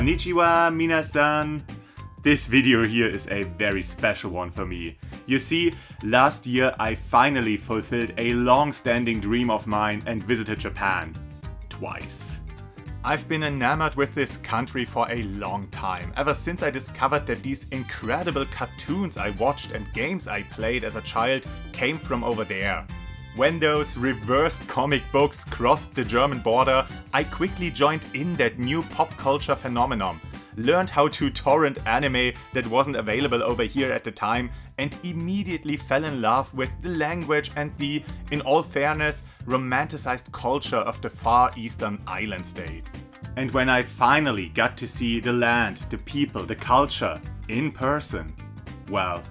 Konnichiwa, minasan! This video here is a very special one for me. You see, last year I finally fulfilled a long-standing dream of mine and visited Japan. Twice. I've been enamored with this country for a long time, ever since I discovered that these incredible cartoons I watched and games I played as a child came from over there. When those reversed comic books crossed the German border, I quickly joined in that new pop culture phenomenon, learned how to torrent anime that wasn't available over here at the time, and immediately fell in love with the language and the, in all fairness, romanticized culture of the Far Eastern island state. And when I finally got to see the land, the people, the culture in person, well,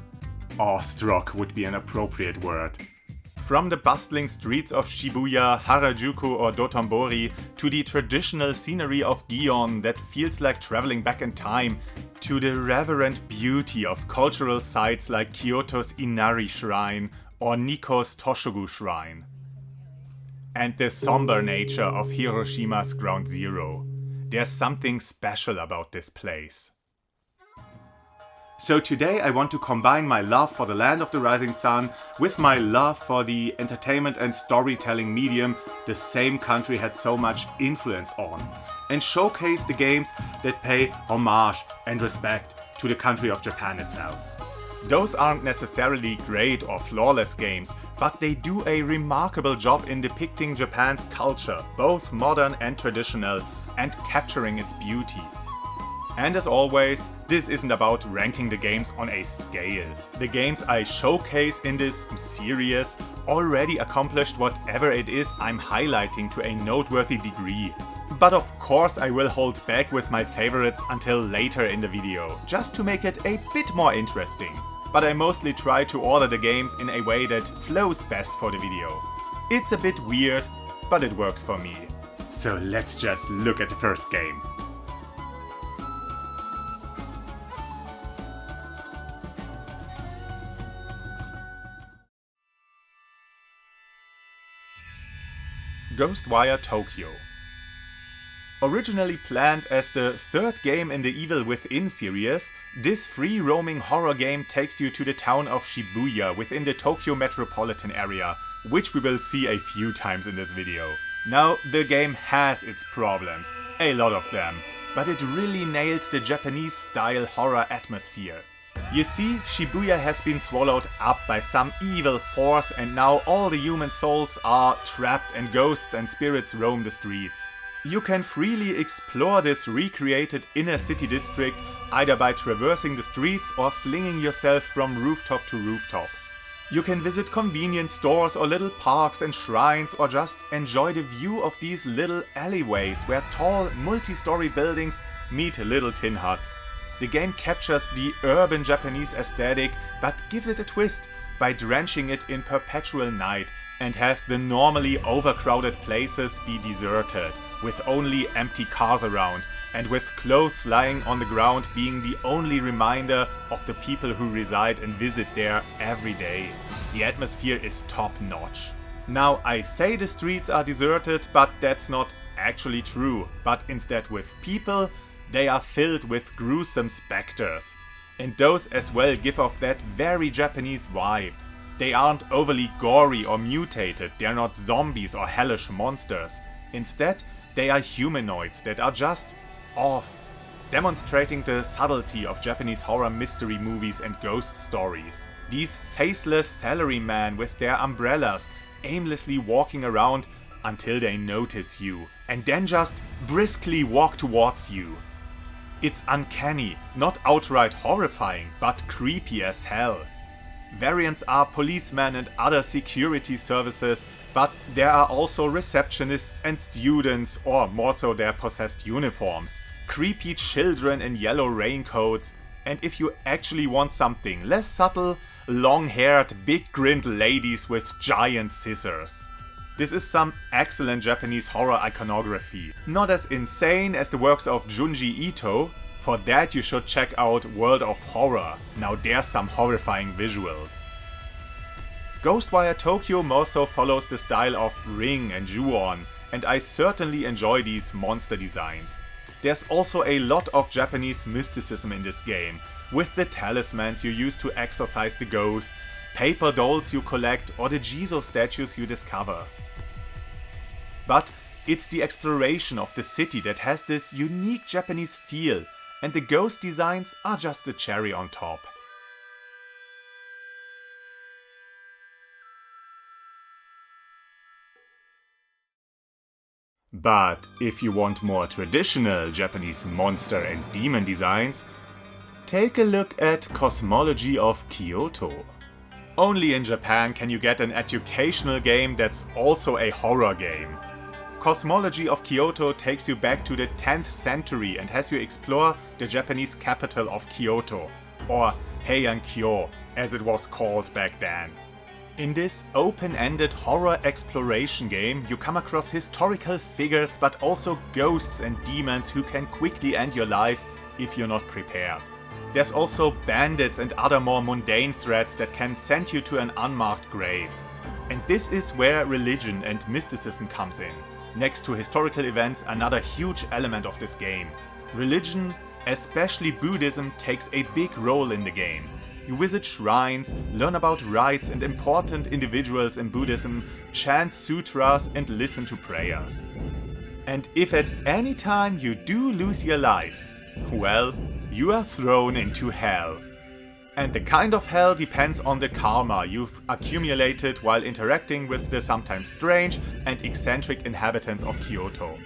awestruck would be an appropriate word. From the bustling streets of Shibuya, Harajuku or Dotonbori to the traditional scenery of Gion that feels like traveling back in time, to the reverent beauty of cultural sites like Kyoto's Inari Shrine or Nikko's Toshogu Shrine. And the somber nature of Hiroshima's Ground Zero. There's something special about this place. So today I want to combine my love for the land of the rising sun with my love for the entertainment and storytelling medium the same country had so much influence on, and showcase the games that pay homage and respect to the country of Japan itself. Those aren't necessarily great or flawless games, but they do a remarkable job in depicting Japan's culture, both modern and traditional, and capturing its beauty. And as always, this isn't about ranking the games on a scale. The games I showcase in this series already accomplished whatever it is I'm highlighting to a noteworthy degree. But of course I will hold back with my favorites until later in the video, just to make it a bit more interesting. But I mostly try to order the games in a way that flows best for the video. It's a bit weird, but it works for me. So let's just look at the first game. Ghostwire Tokyo. Originally planned as the third game in the Evil Within series, this free-roaming horror game takes you to the town of Shibuya within the Tokyo metropolitan area, which we will see a few times in this video. Now, the game has its problems, a lot of them, but it really nails the Japanese-style horror atmosphere. You see, Shibuya has been swallowed up by some evil force and now all the human souls are trapped and ghosts and spirits roam the streets. You can freely explore this recreated inner city district either by traversing the streets or flinging yourself from rooftop to rooftop. You can visit convenience stores or little parks and shrines or just enjoy the view of these little alleyways where tall multi-story buildings meet little tin huts. The game captures the urban Japanese aesthetic but gives it a twist by drenching it in perpetual night and have the normally overcrowded places be deserted, with only empty cars around and with clothes lying on the ground being the only reminder of the people who reside and visit there every day. The atmosphere is top notch. Now I say the streets are deserted, but that's not actually true, but instead with people, they are filled with gruesome specters. And those as well give off that very Japanese vibe. They aren't overly gory or mutated, they're not zombies or hellish monsters. Instead, they are humanoids that are just off, demonstrating the subtlety of Japanese horror mystery movies and ghost stories. These faceless salarymen with their umbrellas aimlessly walking around until they notice you, and then just briskly walk towards you. It's uncanny, not outright horrifying, but creepy as hell. Variants are policemen and other security services, but there are also receptionists and students, or more so their possessed uniforms, creepy children in yellow raincoats, and if you actually want something less subtle, long-haired, big-grinned ladies with giant scissors. This is some excellent Japanese horror iconography. Not as insane as the works of Junji Ito. For that you should check out World of Horror. Now there's some horrifying visuals. Ghostwire Tokyo more so follows the style of Ring and Ju-On, and I certainly enjoy these monster designs. There's also a lot of Japanese mysticism in this game, with the talismans you use to exorcise the ghosts, paper dolls you collect, or the Jizo statues you discover. But it's the exploration of the city that has this unique Japanese feel, and the ghost designs are just the cherry on top. But if you want more traditional Japanese monster and demon designs, take a look at Cosmology of Kyoto. Only in Japan can you get an educational game that's also a horror game. Cosmology of Kyoto takes you back to the 10th century and has you explore the Japanese capital of Kyoto, or Heian-kyo as it was called back then. In this open-ended horror exploration game, you come across historical figures but also ghosts and demons who can quickly end your life if you're not prepared. There's also bandits and other more mundane threats that can send you to an unmarked grave. And this is where religion and mysticism comes in. Next to historical events, another huge element of this game. Religion, especially Buddhism, takes a big role in the game. You visit shrines, learn about rites and important individuals in Buddhism, chant sutras and listen to prayers. And if at any time you do lose your life, well, you are thrown into hell. And the kind of hell depends on the karma you've accumulated while interacting with the sometimes strange and eccentric inhabitants of Kyoto.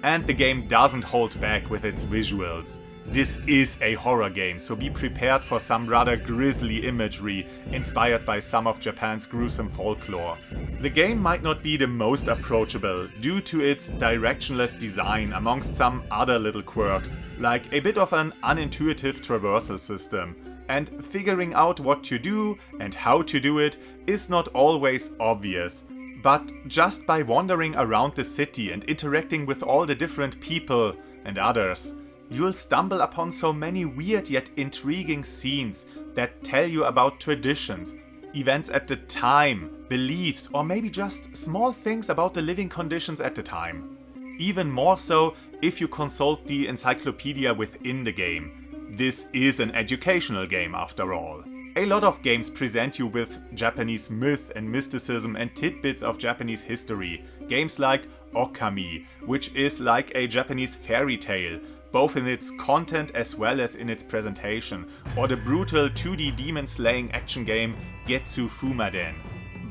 And the game doesn't hold back with its visuals. This is a horror game, so be prepared for some rather grisly imagery inspired by some of Japan's gruesome folklore. The game might not be the most approachable due to its directionless design amongst some other little quirks, like a bit of an unintuitive traversal system. And figuring out what to do and how to do it is not always obvious. But just by wandering around the city and interacting with all the different people and others, you'll stumble upon so many weird yet intriguing scenes that tell you about traditions, events at the time, beliefs, or maybe just small things about the living conditions at the time. Even more so if you consult the encyclopedia within the game. This is an educational game after all. A lot of games present you with Japanese myth and mysticism and tidbits of Japanese history. Games like Okami, which is like a Japanese fairy tale, both in its content as well as in its presentation, or the brutal 2D demon-slaying action game Getsu Fuma,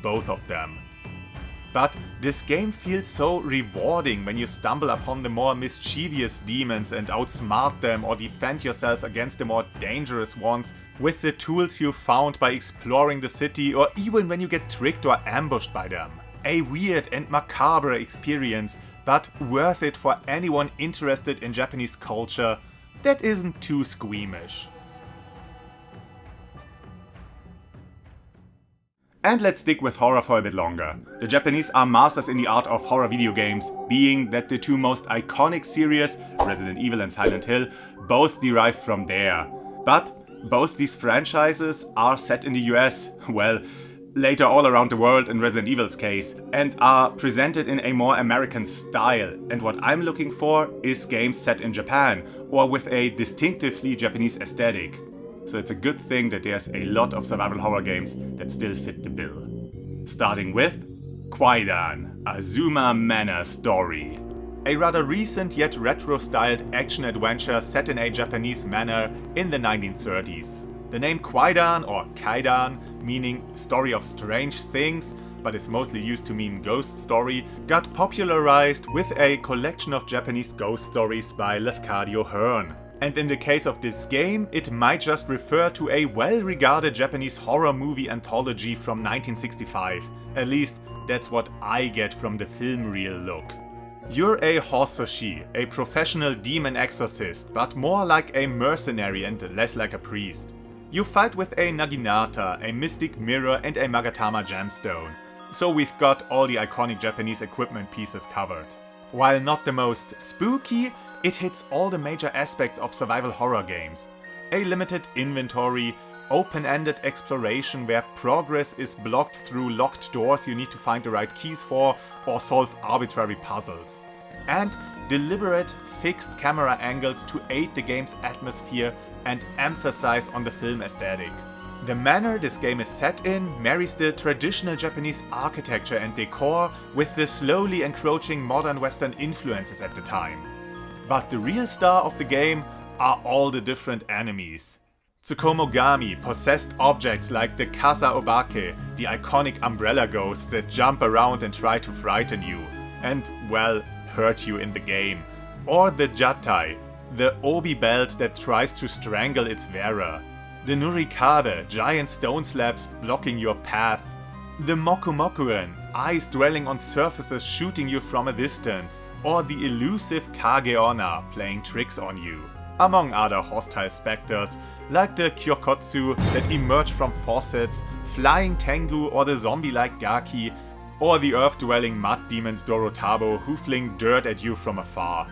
both of them. But this game feels so rewarding when you stumble upon the more mischievous demons and outsmart them or defend yourself against the more dangerous ones with the tools you found by exploring the city, or even when you get tricked or ambushed by them. A weird and macabre experience, but worth it for anyone interested in Japanese culture that isn't too squeamish. And let's stick with horror for a bit longer. The Japanese are masters in the art of horror video games, being that the two most iconic series, Resident Evil and Silent Hill, both derive from there. But both these franchises are set in the US, well, later all around the world in Resident Evil's case, and are presented in a more American style. And what I'm looking for is games set in Japan, or with a distinctively Japanese aesthetic. So it's a good thing that there's a lot of survival horror games that still fit the bill. Starting with Kwaidan, Azuma Manor Story. A rather recent yet retro-styled action-adventure set in a Japanese manor in the 1930s. The name Kwaidan, or Kaidan, meaning story of strange things, but is mostly used to mean ghost story, got popularized with a collection of Japanese ghost stories by Lafcadio Hearn. And in the case of this game, it might just refer to a well-regarded Japanese horror movie anthology from 1965. At least, that's what I get from the film reel look. You're a Hososhi, a professional demon exorcist, but more like a mercenary and less like a priest. You fight with a Naginata, a mystic mirror and a Magatama gemstone. So we've got all the iconic Japanese equipment pieces covered. While not the most spooky, it hits all the major aspects of survival horror games. A limited inventory, open-ended exploration where progress is blocked through locked doors you need to find the right keys for or solve arbitrary puzzles. And deliberate, fixed camera angles to aid the game's atmosphere and emphasize on the film aesthetic. The manor this game is set in marries the traditional Japanese architecture and decor with the slowly encroaching modern Western influences at the time. But the real star of the game are all the different enemies. Tsukomogami, possessed objects like the Kasa Obake, the iconic umbrella ghosts that jump around and try to frighten you, and, well, hurt you in the game. Or the Jatai, the obi belt that tries to strangle its wearer. The Nurikabe, giant stone slabs blocking your path. The Mokumokuen, eyes dwelling on surfaces shooting you from a distance. Or the elusive Kageonna playing tricks on you. Among other hostile specters, like the Kyokotsu that emerge from faucets, flying Tengu or the zombie-like Gaki, or the earth-dwelling mud demons Dorotabo who fling dirt at you from afar.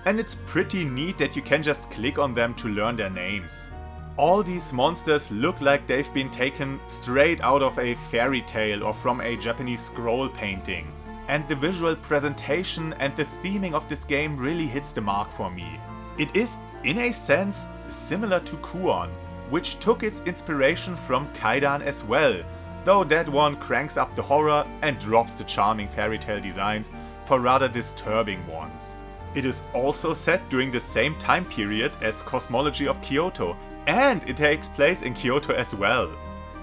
And it's pretty neat that you can just click on them to learn their names. All these monsters look like they've been taken straight out of a fairy tale or from a Japanese scroll painting. And the visual presentation and the theming of this game really hits the mark for me. It is, in a sense, similar to Kuon, which took its inspiration from Kwaidan as well, though that one cranks up the horror and drops the charming fairy tale designs for rather disturbing ones. It is also set during the same time period as Cosmology of Kyoto, and it takes place in Kyoto as well.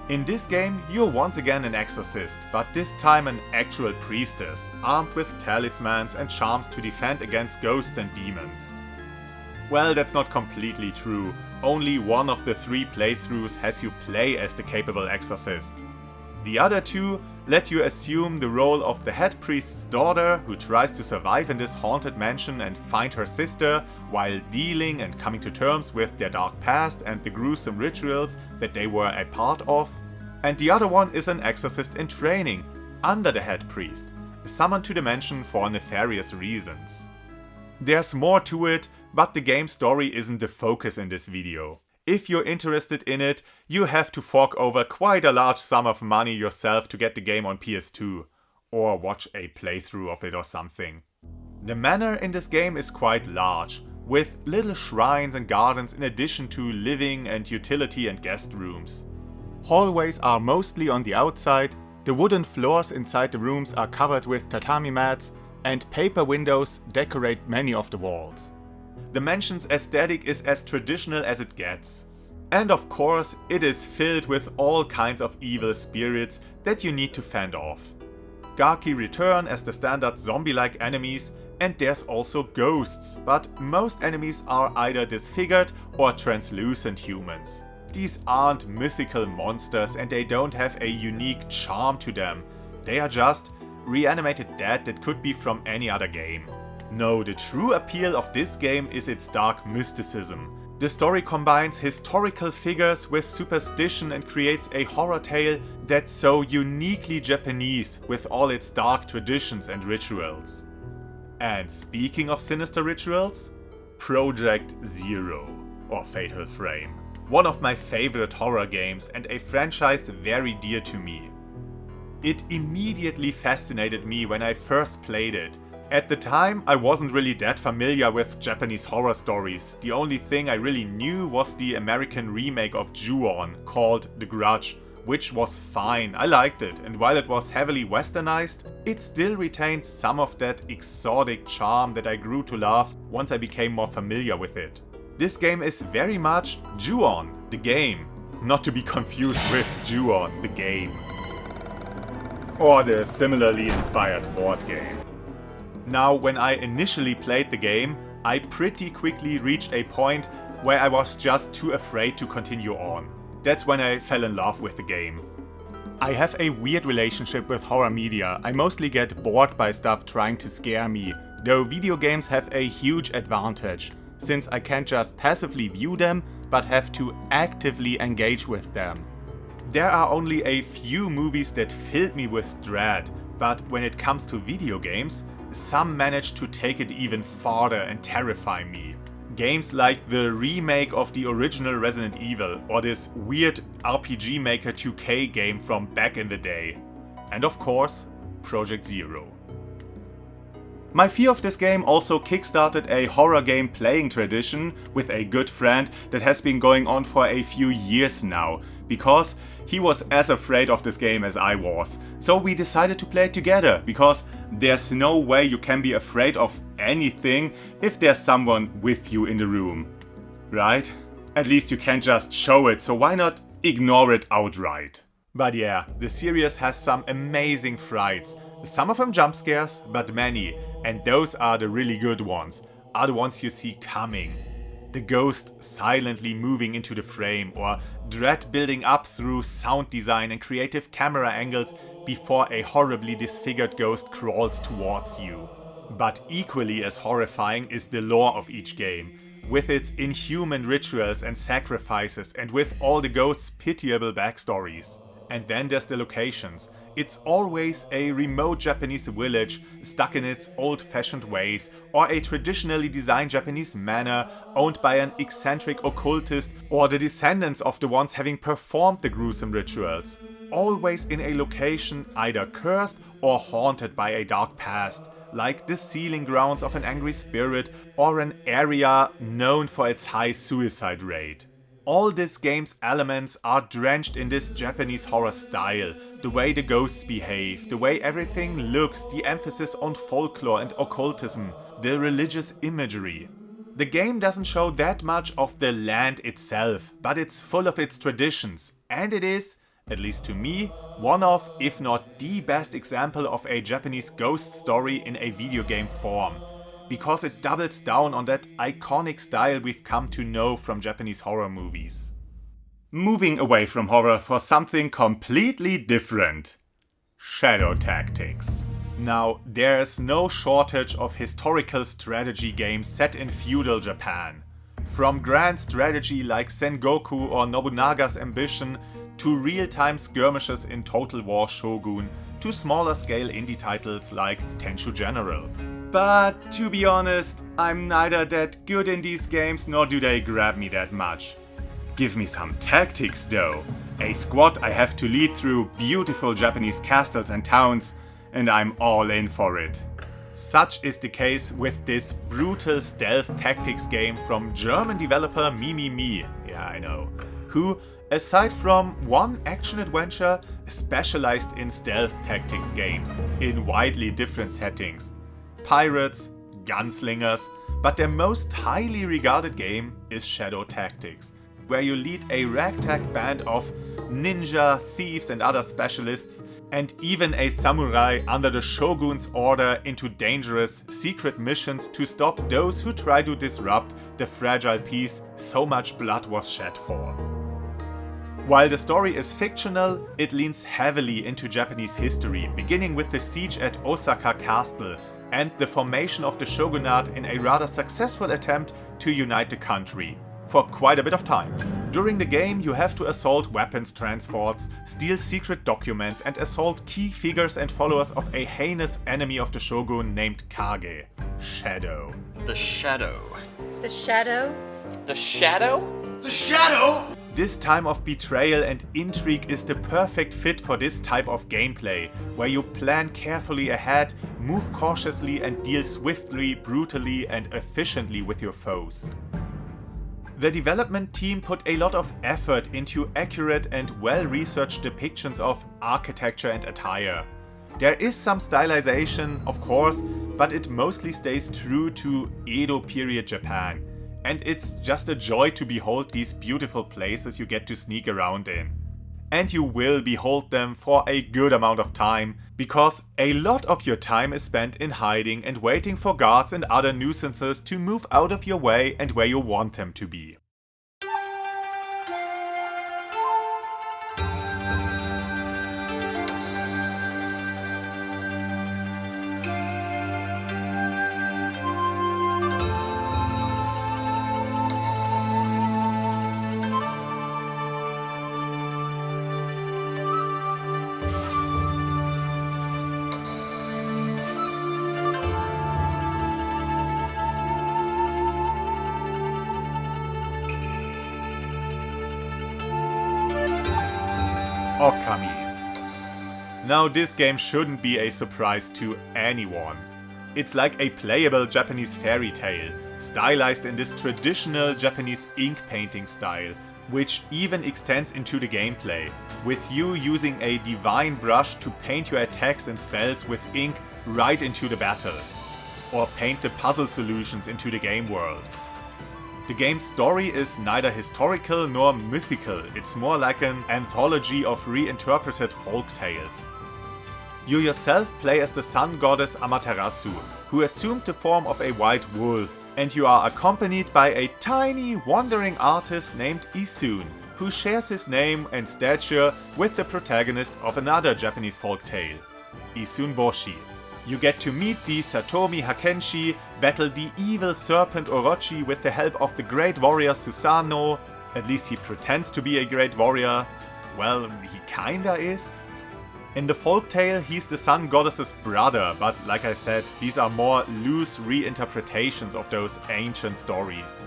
In this game, you're once again an exorcist, but this time an actual priestess, armed with talismans and charms to defend against ghosts and demons. Well, that's not completely true. Only one of the 3 playthroughs has you play as the capable exorcist. The other 2 let you assume the role of the head priest's daughter, who tries to survive in this haunted mansion and find her sister, while dealing and coming to terms with their dark past and the gruesome rituals that they were a part of. And the other one is an exorcist in training, under the head priest, summoned to the mansion for nefarious reasons. There's more to it, but the game story isn't the focus in this video. If you're interested in it, you have to fork over quite a large sum of money yourself to get the game on PS2, or watch a playthrough of it or something. The manor in this game is quite large, with little shrines and gardens in addition to living and utility and guest rooms. Hallways are mostly on the outside, the wooden floors inside the rooms are covered with tatami mats, and paper windows decorate many of the walls. The mansion's aesthetic is as traditional as it gets. And of course, it is filled with all kinds of evil spirits that you need to fend off. Gaki return as the standard zombie-like enemies, and there's also ghosts, but most enemies are either disfigured or translucent humans. These aren't mythical monsters and they don't have a unique charm to them. They are just reanimated dead that could be from any other game. No, the true appeal of this game is its dark mysticism. The story combines historical figures with superstition and creates a horror tale that's so uniquely Japanese with all its dark traditions and rituals. And speaking of sinister rituals, Project Zero, or Fatal Frame. One of my favorite horror games and a franchise very dear to me. It immediately fascinated me when I first played it. At the time, I wasn't really that familiar with Japanese horror stories. The only thing I really knew was the American remake of Ju-On, called The Grudge, which was fine, I liked it, and while it was heavily westernized, it still retained some of that exotic charm that I grew to love once I became more familiar with it. This game is very much Ju-On, the game, not to be confused with Ju-On, the game. Or the similarly inspired board game. Now, when I initially played the game, I pretty quickly reached a point where I was just too afraid to continue on. That's when I fell in love with the game. I have a weird relationship with horror media. I mostly get bored by stuff trying to scare me, though video games have a huge advantage, since I can't just passively view them, but have to actively engage with them. There are only a few movies that filled me with dread, but when it comes to video games, some manage to take it even farther and terrify me. Games like the remake of the original Resident Evil, or this weird RPG Maker 2K game from back in the day. And of course, Project Zero. My fear of this game also kickstarted a horror game playing tradition with a good friend that has been going on for a few years now, because he was as afraid of this game as I was. So we decided to play it together, because there's no way you can be afraid of anything if there's someone with you in the room, right? At least you can't just show it, so why not ignore it outright? But yeah, the series has some amazing frights. Some of them jump scares, but many, and those are the really good ones, are the ones you see coming. The ghost silently moving into the frame, or dread building up through sound design and creative camera angles before a horribly disfigured ghost crawls towards you. But equally as horrifying is the lore of each game, with its inhuman rituals and sacrifices, and with all the ghosts' pitiable backstories. And then there's the locations. It's always a remote Japanese village stuck in its old-fashioned ways, or a traditionally designed Japanese manor owned by an eccentric occultist, or the descendants of the ones having performed the gruesome rituals. Always in a location either cursed or haunted by a dark past, like the sealing grounds of an angry spirit, or an area known for its high suicide rate. All this game's elements are drenched in this Japanese horror style. The way the ghosts behave, the way everything looks, the emphasis on folklore and occultism, the religious imagery. The game doesn't show that much of the land itself, but it's full of its traditions, and it is, at least to me, one of, if not the best example of a Japanese ghost story in a video game form. Because it doubles down on that iconic style we've come to know from Japanese horror movies. Moving away from horror for something completely different. Shadow tactics. Now, there's no shortage of historical strategy games set in feudal Japan. From grand strategy like Sengoku or Nobunaga's Ambition, to real-time skirmishes in Total War Shogun, to smaller scale indie titles like Tenchu General. But to be honest, I'm neither that good in these games nor do they grab me that much. Give me some tactics though. A squad I have to lead through beautiful Japanese castles and towns, and I'm all in for it. Such is the case with this brutal stealth tactics game from German developer Mimimi, yeah I know, who, aside from one action-adventure, specialized in stealth tactics games in widely different settings. Pirates, gunslingers, but their most highly regarded game is Shadow Tactics, where you lead a ragtag band of ninja, thieves and other specialists, and even a samurai under the shogun's order into dangerous, secret missions to stop those who try to disrupt the fragile peace so much blood was shed for. While the story is fictional, it leans heavily into Japanese history, beginning with the siege at Osaka Castle and the formation of the shogunate in a rather successful attempt to unite the country, for quite a bit of time. During the game you have to assault weapons transports, steal secret documents and assault key figures and followers of a heinous enemy of the shogun named Kage, Shadow. The Shadow. The Shadow? The Shadow? The Shadow? This time of betrayal and intrigue is the perfect fit for this type of gameplay, where you plan carefully ahead, move cautiously and deal swiftly, brutally and efficiently with your foes. The development team put a lot of effort into accurate and well-researched depictions of architecture and attire. There is some stylization, of course, but it mostly stays true to Edo period Japan. And it's just a joy to behold these beautiful places you get to sneak around in. And you will behold them for a good amount of time, because a lot of your time is spent in hiding and waiting for guards and other nuisances to move out of your way and where you want them to be. Okami. Now this game shouldn't be a surprise to anyone. It's like a playable Japanese fairy tale, stylized in this traditional Japanese ink painting style, which even extends into the gameplay, with you using a divine brush to paint your attacks and spells with ink right into the battle, or paint the puzzle solutions into the game world. The game's story is neither historical nor mythical, it's more like an anthology of reinterpreted folk tales. You yourself play as the sun goddess Amaterasu, who assumed the form of a white wolf, and you are accompanied by a tiny wandering artist named Isun, who shares his name and stature with the protagonist of another Japanese folk tale, Isun Boshi. You get to meet the Satomi Hakenshi, battle the evil serpent Orochi with the help of the great warrior Susanoo. At least he pretends to be a great warrior. Well, he kinda is. In the folktale, he's the sun goddess's brother, but like I said, these are more loose reinterpretations of those ancient stories.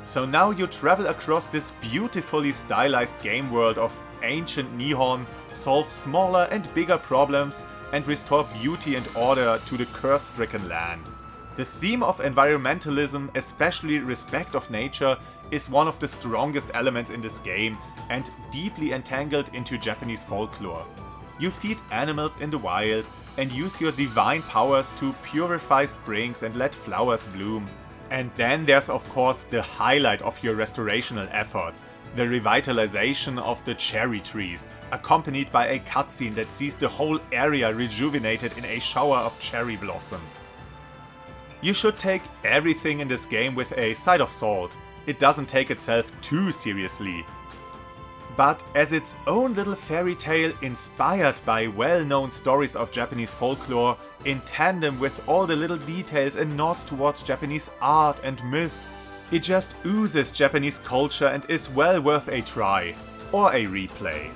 So now you travel across this beautifully stylized game world of ancient Nihon, solve smaller and bigger problems, and restore beauty and order to the curse-stricken land. The theme of environmentalism, especially respect of nature, is one of the strongest elements in this game and deeply entangled into Japanese folklore. You feed animals in the wild and use your divine powers to purify springs and let flowers bloom. And then there's of course the highlight of your restorational efforts, the revitalization of the cherry trees, accompanied by a cutscene that sees the whole area rejuvenated in a shower of cherry blossoms. You should take everything in this game with a side of salt. It doesn't take itself too seriously. But as its own little fairy tale inspired by well-known stories of Japanese folklore, in tandem with all the little details and nods towards Japanese art and myth, it just oozes Japanese culture and is well worth a try, or a replay.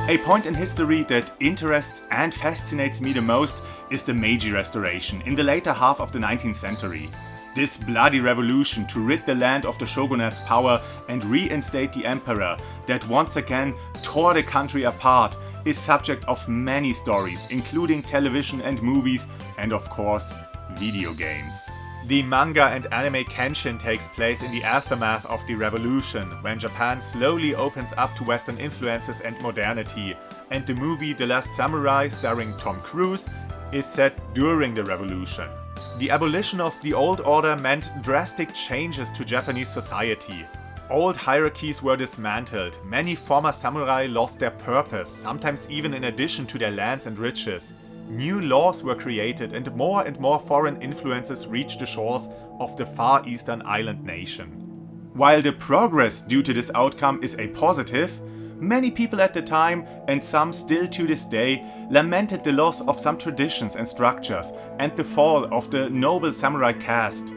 A point in history that interests and fascinates me the most is the Meiji Restoration in the later half of the 19th century. This bloody revolution to rid the land of the shogunate's power and reinstate the emperor that once again tore the country apart is subject of many stories, including television and movies, and of course, video games. The manga and anime Kenshin takes place in the aftermath of the revolution, when Japan slowly opens up to Western influences and modernity, and the movie The Last Samurai, starring Tom Cruise, is set during the revolution. The abolition of the old order meant drastic changes to Japanese society. Old hierarchies were dismantled, many former samurai lost their purpose, sometimes even in addition to their lands and riches. New laws were created and more foreign influences reached the shores of the far eastern island nation. While the progress due to this outcome is a positive, many people at the time, and some still to this day, lamented the loss of some traditions and structures and the fall of the noble samurai caste.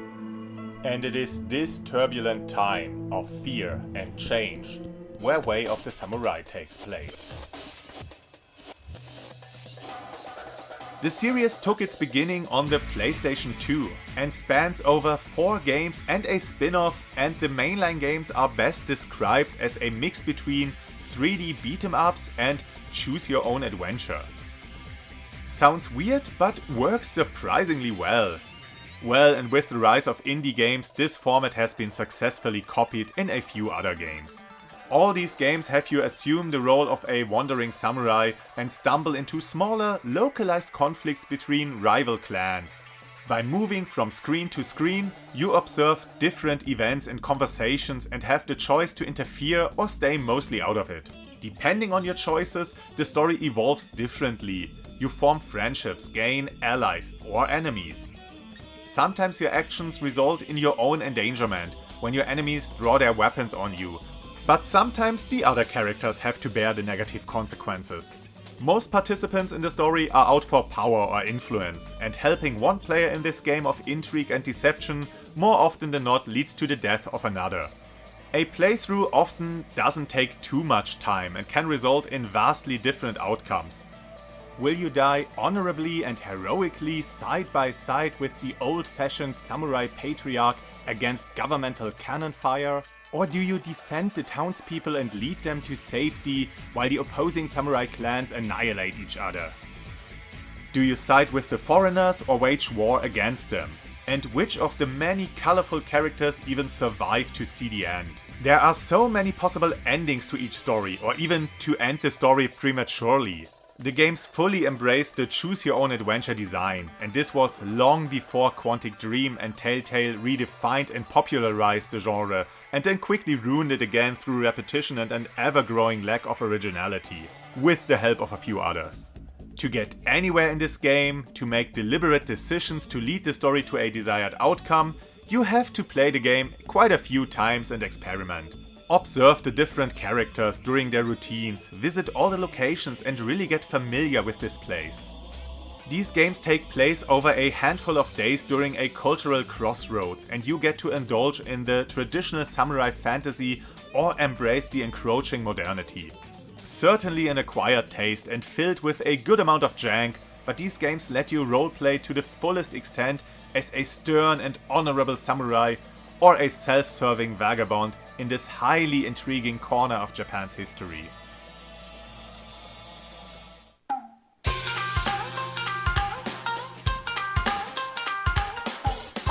And it is this turbulent time of fear and change where Way of the Samurai takes place. The series took its beginning on the PlayStation 2 and spans over 4 games and a spin-off, and the mainline games are best described as a mix between 3D beat-em-ups and choose-your-own adventure. Sounds weird, but works surprisingly well. Well, and with the rise of indie games, this format has been successfully copied in a few other games. All these games have you assume the role of a wandering samurai and stumble into smaller, localized conflicts between rival clans. By moving from screen to screen, you observe different events and conversations and have the choice to interfere or stay mostly out of it. Depending on your choices, the story evolves differently. You form friendships, gain allies or enemies. Sometimes your actions result in your own endangerment, when your enemies draw their weapons on you. But sometimes the other characters have to bear the negative consequences. Most participants in the story are out for power or influence, and helping one player in this game of intrigue and deception more often than not leads to the death of another. A playthrough often doesn't take too much time and can result in vastly different outcomes. Will you die honorably and heroically side by side with the old-fashioned samurai patriarch against governmental cannon fire? Or do you defend the townspeople and lead them to safety while the opposing samurai clans annihilate each other? Do you side with the foreigners or wage war against them? And which of the many colorful characters even survive to see the end? There are so many possible endings to each story, or even to end the story prematurely. The games fully embraced the choose-your-own-adventure design, and this was long before Quantic Dream and Telltale redefined and popularized the genre, and then quickly ruined it again through repetition and an ever-growing lack of originality, with the help of a few others. To get anywhere in this game, to make deliberate decisions to lead the story to a desired outcome, you have to play the game quite a few times and experiment. Observe the different characters during their routines, visit all the locations and really get familiar with this place. These games take place over a handful of days during a cultural crossroads, and you get to indulge in the traditional samurai fantasy or embrace the encroaching modernity. Certainly an acquired taste and filled with a good amount of jank, but these games let you roleplay to the fullest extent as a stern and honorable samurai or a self-serving vagabond in this highly intriguing corner of Japan's history.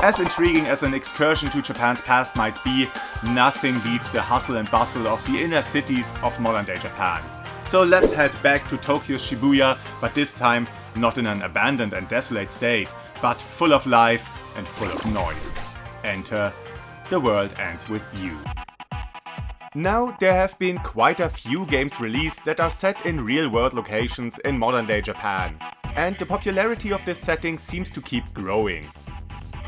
As intriguing as an excursion to Japan's past might be, nothing beats the hustle and bustle of the inner cities of modern-day Japan. So let's head back to Tokyo's Shibuya, but this time not in an abandoned and desolate state, but full of life and full of noise. Enter The World Ends With You. Now, there have been quite a few games released that are set in real-world locations in modern-day Japan, and the popularity of this setting seems to keep growing.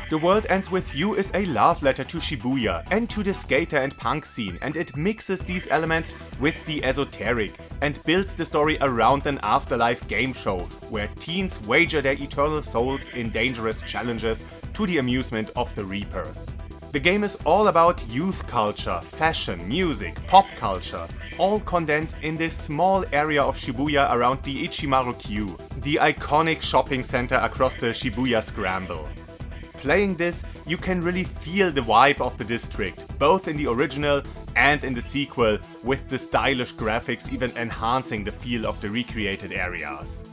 The World Ends With You is a love letter to Shibuya and to the skater and punk scene, and it mixes these elements with the esoteric and builds the story around an afterlife game show where teens wager their eternal souls in dangerous challenges to the amusement of the Reapers. The game is all about youth culture, fashion, music, pop culture, all condensed in this small area of Shibuya around the Ichimaru-Q, the iconic shopping center across the Shibuya Scramble. Playing this, you can really feel the vibe of the district, both in the original and in the sequel, with the stylish graphics even enhancing the feel of the recreated areas.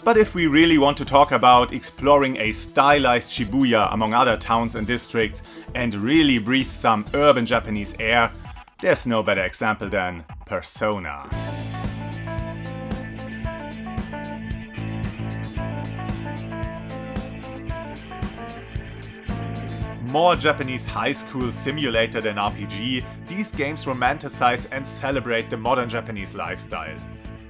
But if we really want to talk about exploring a stylized Shibuya among other towns and districts and really breathe some urban Japanese air, there's no better example than Persona. More Japanese high school simulator than RPG, these games romanticize and celebrate the modern Japanese lifestyle.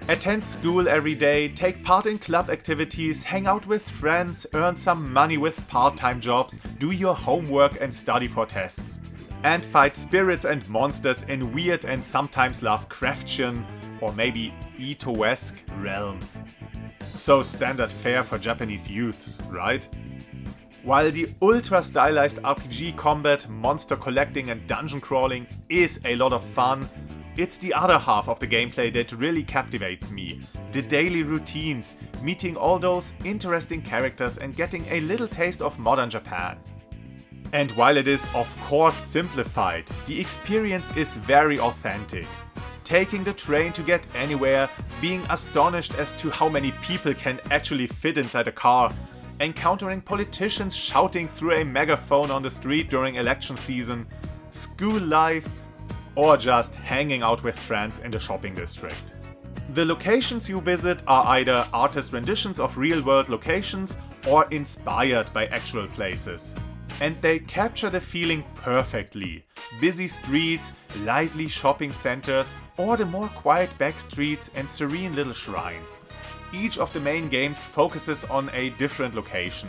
Attend school every day, take part in club activities, hang out with friends, earn some money with part-time jobs, do your homework and study for tests. And fight spirits and monsters in weird and sometimes Lovecraftian or maybe Ito-esque realms. So standard fare for Japanese youths, right? While the ultra-stylized RPG combat, monster collecting and dungeon crawling is a lot of fun, it's the other half of the gameplay that really captivates me. The daily routines, meeting all those interesting characters and getting a little taste of modern Japan. And while it is of course simplified, the experience is very authentic. Taking the train to get anywhere, being astonished as to how many people can actually fit inside a car, encountering politicians shouting through a megaphone on the street during election season, school life, or just hanging out with friends in the shopping district. The locations you visit are either artist renditions of real-world locations or inspired by actual places. And they capture the feeling perfectly. Busy streets, lively shopping centers, or the more quiet back streets and serene little shrines. Each of the main games focuses on a different location.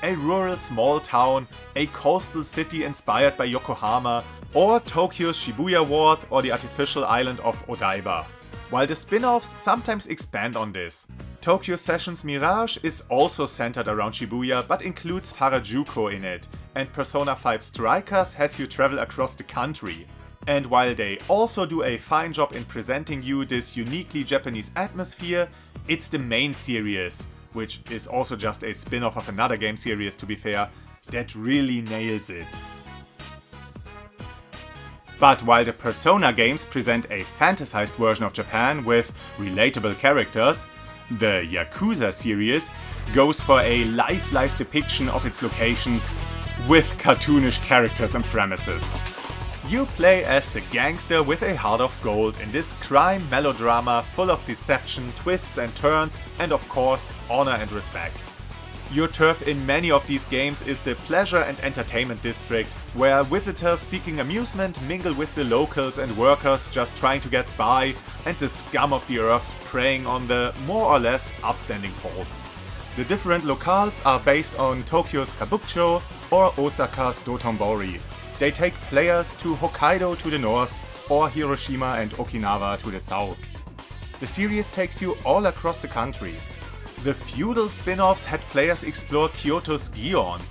A rural small town, a coastal city inspired by Yokohama, or Tokyo's Shibuya ward or the artificial island of Odaiba. while the spin-offs sometimes expand on this. Tokyo Sessions Mirage is also centered around Shibuya but includes Harajuku in it, and Persona 5 Strikers has you travel across the country. And while they also do a fine job in presenting you this uniquely Japanese atmosphere, it's the main series, which is also just a spin-off of another game series to be fair, that really nails it. But while the Persona games present a fantasized version of Japan with relatable characters, the Yakuza series goes for a life depiction of its locations with cartoonish characters and premises. You play as the gangster with a heart of gold in this crime melodrama full of deception, twists and turns, and of course, honor and respect. Your turf in many of these games is the pleasure and entertainment district, where visitors seeking amusement mingle with the locals and workers just trying to get by, and the scum of the earth preying on the more or less upstanding folks. The different locales are based on Tokyo's Kabukicho or Osaka's Dotonbori. They take players to Hokkaido to the north, or Hiroshima and Okinawa to the south. The series takes you all across the country. The feudal spin-offs had players explore Kyoto's Gion,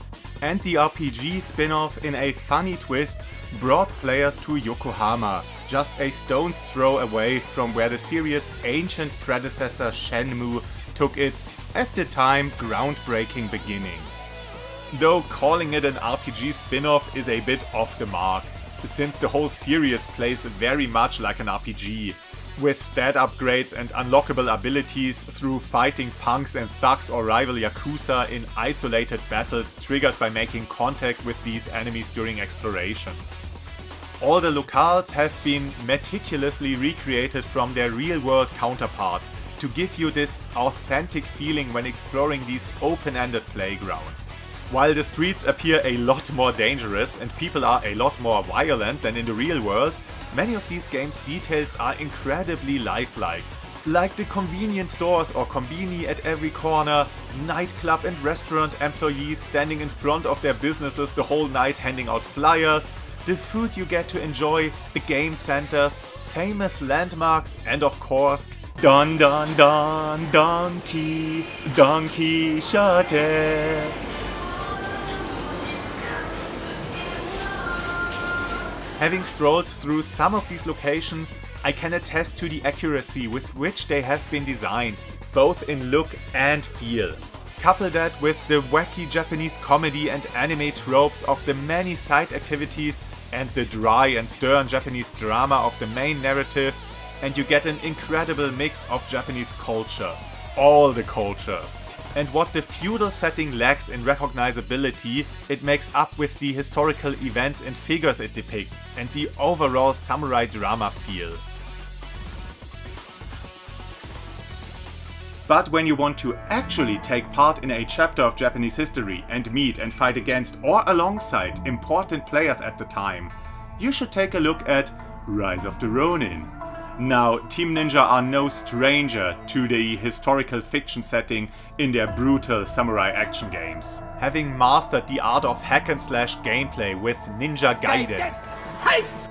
and the RPG spin-off, in a funny twist, brought players to Yokohama, just a stone's throw away from where the series' ancient predecessor Shenmue took its, at the time, groundbreaking beginning. Though calling it an RPG spin-off is a bit off the mark, since the whole series plays very much like an RPG, with stat upgrades and unlockable abilities through fighting punks and thugs or rival Yakuza in isolated battles triggered by making contact with these enemies during exploration. All the locales have been meticulously recreated from their real-world counterparts to give you this authentic feeling when exploring these open-ended playgrounds. While the streets appear a lot more dangerous and people are a lot more violent than in the real world, many of these games' details are incredibly lifelike. Like the convenience stores or kombini at every corner, nightclub and restaurant employees standing in front of their businesses the whole night handing out flyers, the food you get to enjoy, the game centers, famous landmarks, and of course, Don Quixote. Having strolled through some of these locations, I can attest to the accuracy with which they have been designed, both in look and feel. Couple that with the wacky Japanese comedy and anime tropes of the many side activities and the dry and stern Japanese drama of the main narrative, and you get an incredible mix of Japanese culture. All the cultures. And what the feudal setting lacks in recognizability, it makes up with the historical events and figures it depicts, and the overall samurai drama feel. But when you want to actually take part in a chapter of Japanese history and meet and fight against or alongside important players at the time, you should take a look at Rise of the Ronin. Now, Team Ninja are no stranger to the historical fiction setting in their brutal samurai action games, having mastered the art of hack and slash gameplay with Ninja Gaiden.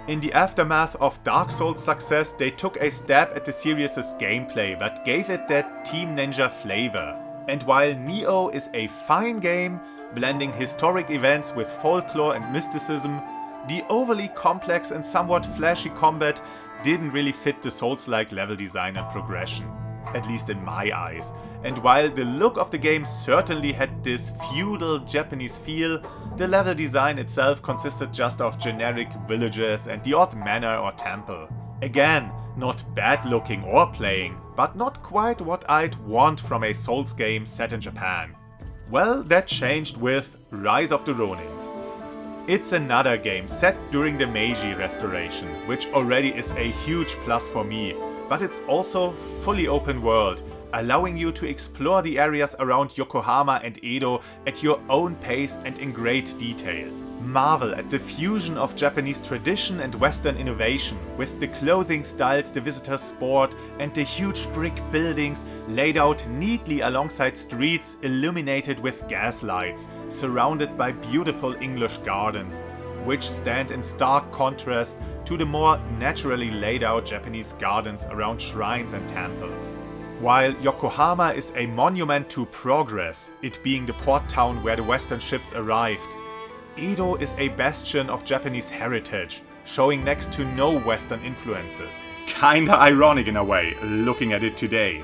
In the aftermath of Dark Souls' success, they took a stab at the series' gameplay but gave it that Team Ninja flavor. And while Nioh is a fine game, blending historic events with folklore and mysticism, the overly complex and somewhat flashy combat didn't really fit the Souls-like level design and progression, at least in my eyes. And while the look of the game certainly had this feudal Japanese feel, the level design itself consisted just of generic villages and the odd manor or temple. Again, not bad looking or playing, but not quite what I'd want from a Souls game set in Japan. Well, that changed with Rise of the Ronin. It's another game set during the Meiji Restoration, which already is a huge plus for me, but it's also fully open world, allowing you to explore the areas around Yokohama and Edo at your own pace and in great detail. Marvel at the fusion of Japanese tradition and Western innovation, with the clothing styles the visitors sport and the huge brick buildings laid out neatly alongside streets illuminated with gas lights, surrounded by beautiful English gardens. which stand in stark contrast to the more naturally laid out Japanese gardens around shrines and temples. While Yokohama is a monument to progress, it being the port town where the Western ships arrived, Edo is a bastion of Japanese heritage, showing next to no Western influences. Kinda ironic in a way, looking at it today.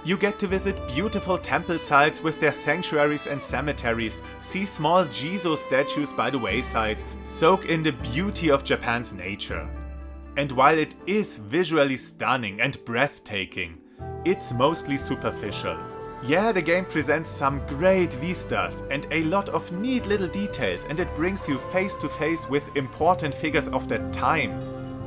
You get to visit beautiful temple sites with their sanctuaries and cemeteries, see small Jizo statues by the wayside, soak in the beauty of Japan's nature. And while it is visually stunning and breathtaking, it's mostly superficial. Yeah, the game presents some great vistas and a lot of neat little details, and it brings you face to face with important figures of that time.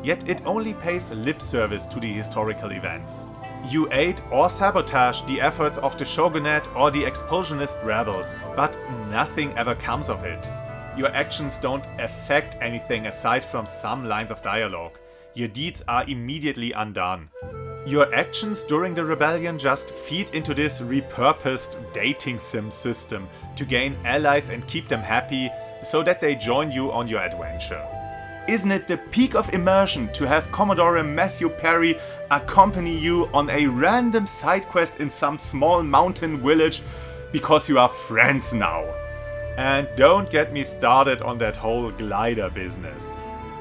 Yet it only pays lip service to the historical events. You aid or sabotage the efforts of the shogunate or the expulsionist rebels, but nothing ever comes of it. Your actions don't affect anything aside from some lines of dialogue. Your deeds are immediately undone. Your actions during the rebellion just feed into this repurposed dating sim system to gain allies and keep them happy so that they join you on your adventure. Isn't it the peak of immersion to have Commodore Matthew Perry accompany you on a random side quest in some small mountain village because you are friends now? And don't get me started on that whole glider business.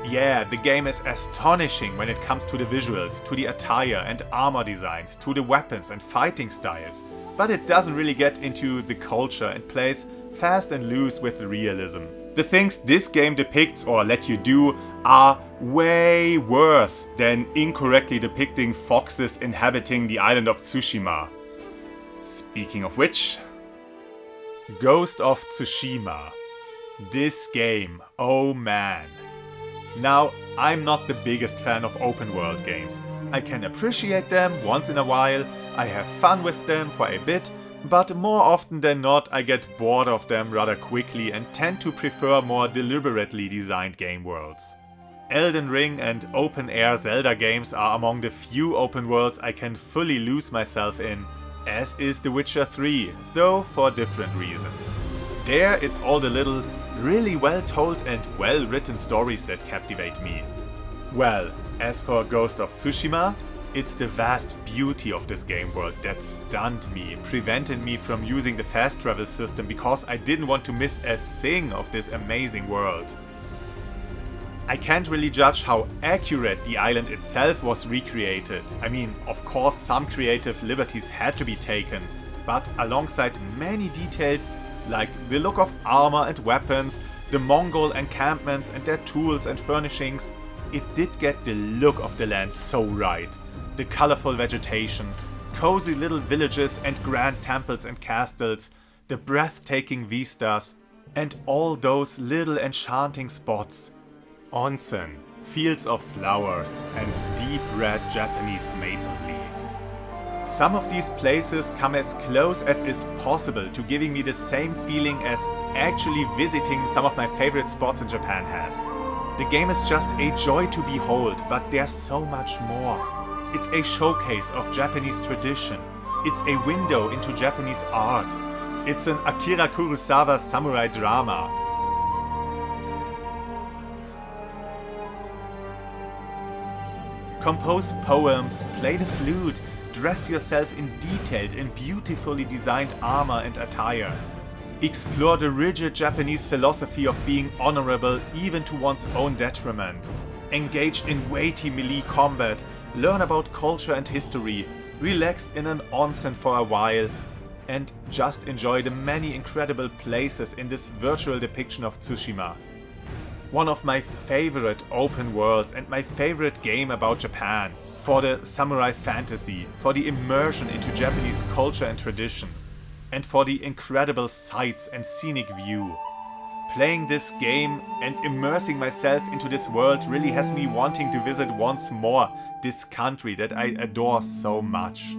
Yeah, the game is astonishing when it comes to the visuals, to the attire and armor designs, to the weapons and fighting styles, but it doesn't really get into the culture and plays fast and loose with the realism. The things this game depicts or let you do are way worse than incorrectly depicting foxes inhabiting the island of Tsushima. Speaking of which, Ghost of Tsushima. This game, oh man. Now, I'm not the biggest fan of open world games. I can appreciate them once in a while, I have fun with them for a bit, but more often than not I get bored of them rather quickly and tend to prefer more deliberately designed game worlds. Elden Ring and open-air Zelda games are among the few open worlds I can fully lose myself in, as is The Witcher 3, though for different reasons. There it's all the little, really well told and well written stories that captivate me. Well, as for Ghost of Tsushima, it's the vast beauty of this game world that stunned me, prevented me from using the fast travel system because I didn't want to miss a thing of this amazing world. I can't really judge how accurate the island itself was recreated. I mean, of course some creative liberties had to be taken, but alongside many details like the look of armor and weapons, the Mongol encampments and their tools and furnishings, it did get the look of the land so right. The colorful vegetation, cozy little villages and grand temples and castles, the breathtaking vistas, and all those little enchanting spots. Onsen, fields of flowers, and deep red Japanese maple leaves. Some of these places come as close as is possible to giving me the same feeling as actually visiting some of my favorite spots in Japan has. The game is just a joy to behold, but there's so much more. It's a showcase of Japanese tradition. It's a window into Japanese art. It's an Akira Kurosawa samurai drama. Compose poems, play the flute, dress yourself in detailed and beautifully designed armor and attire. Explore the rigid Japanese philosophy of being honorable even to one's own detriment. Engage in weighty melee combat, learn about culture and history, relax in an onsen for a while, and just enjoy the many incredible places in this virtual depiction of Tsushima. One of my favorite open worlds and my favorite game about Japan, for the samurai fantasy, for the immersion into Japanese culture and tradition, and for the incredible sights and scenic view. Playing this game and immersing myself into this world really has me wanting to visit once more this country that I adore so much.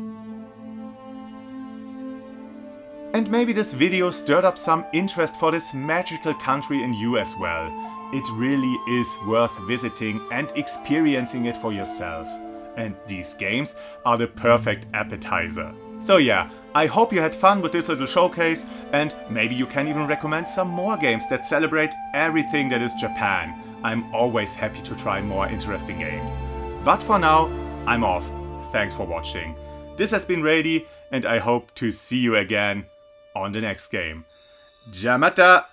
And maybe this video stirred up some interest for this magical country in you as well. It really is worth visiting and experiencing it for yourself. And these games are the perfect appetizer. So yeah, I hope you had fun with this little showcase, and maybe you can even recommend some more games that celebrate everything that is Japan. I'm always happy to try more interesting games. But for now, I'm off. Thanks for watching. This has been Rady, and I hope to see you again on the next game. Jamata!